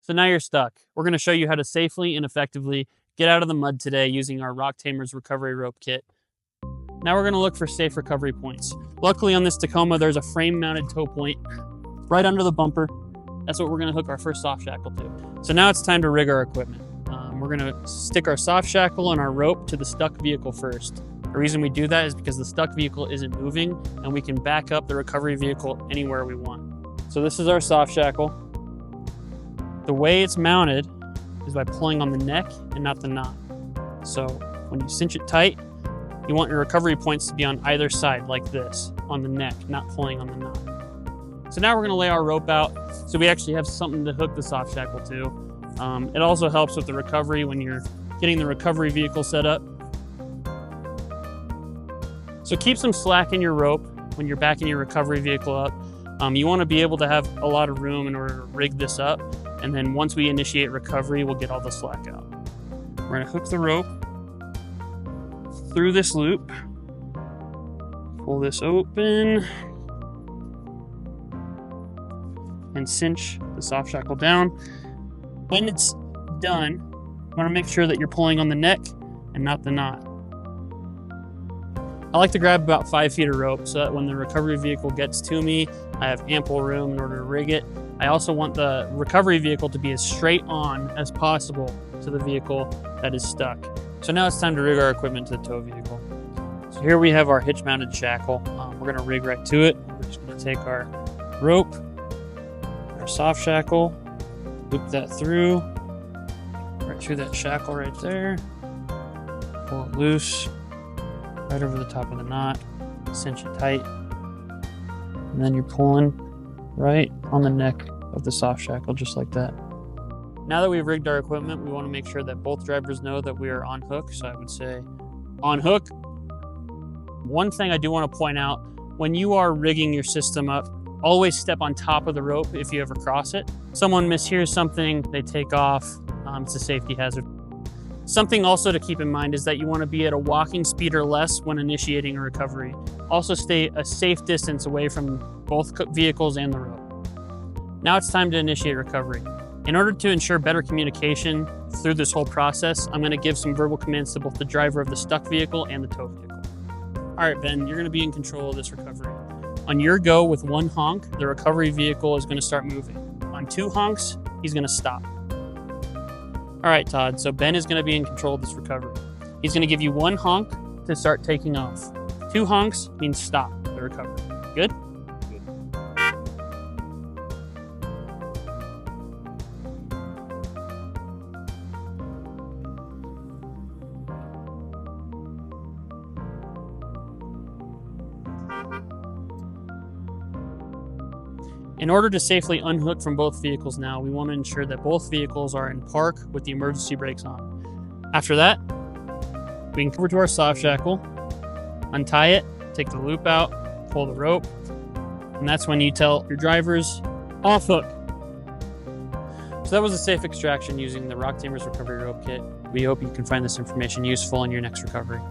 So now you're stuck. We're going to show you how to safely and effectively get out of the mud today using our Rock Tamers recovery rope kit. Now we're going to look for safe recovery points. Luckily on this Tacoma, there's a frame-mounted tow point right under the bumper. That's what we're going to hook our first soft shackle to. So now it's time to rig our equipment. We're going to stick our soft shackle and our rope to the stuck vehicle first. The reason we do that is because the stuck vehicle isn't moving and we can back up the recovery vehicle anywhere we want. So this is our soft shackle. The way it's mounted is by pulling on the neck and not the knot. So when you cinch it tight, you want your recovery points to be on either side like this, on the neck, not pulling on the knot. So now we're going to lay our rope out so we actually have something to hook the soft shackle to. It also helps with the recovery when you're getting the recovery vehicle set up. So keep some slack in your rope when you're backing your recovery vehicle up. You want to be able to have a lot of room in order to rig this up. And then once we initiate recovery, we'll get all the slack out. We're going to hook the rope through this loop, pull this open, and cinch the soft shackle down. When it's done, you want to make sure that you're pulling on the neck and not the knot. I like to grab about 5 feet of rope so that when the recovery vehicle gets to me, I have ample room in order to rig it. I also want the recovery vehicle to be as straight on as possible to the vehicle that is stuck. So now it's time to rig our equipment to the tow vehicle. So here we have our hitch mounted shackle. We're going to rig right to it. We're just going to take our rope, our soft shackle, loop that through, right through that shackle right there, pull it loose, right over the top of the knot, cinch it tight, and then you're pulling right on the neck of the soft shackle, just like that. Now that we've rigged our equipment, we want to make sure that both drivers know that we are on hook. So I would say on hook. One thing I do want to point out, when you are rigging your system up, always step on top of the rope if you ever cross it. Someone mishears something, they take off, it's a safety hazard. Something also to keep in mind is that you want to be at a walking speed or less when initiating a recovery. Also stay a safe distance away from both vehicles and the rope. Now it's time to initiate recovery. In order to ensure better communication through this whole process, I'm going to give some verbal commands to both the driver of the stuck vehicle and the tow vehicle. All right, Ben, you're going to be in control of this recovery. On your go with 1 honk, the recovery vehicle is going to start moving. On 2 honks, he's going to stop. All right, Todd, so Ben is going to be in control of this recovery. He's going to give you 1 honk to start taking off. 2 honks means stop the recovery. Good? Good. In order to safely unhook from both vehicles now, we want to ensure that both vehicles are in park with the emergency brakes on. After that, we can come over to our soft shackle, untie it, take the loop out, pull the rope, and that's when you tell your drivers, off hook. So that was a safe extraction using the Rock Tamers recovery rope kit. We hope you can find this information useful in your next recovery.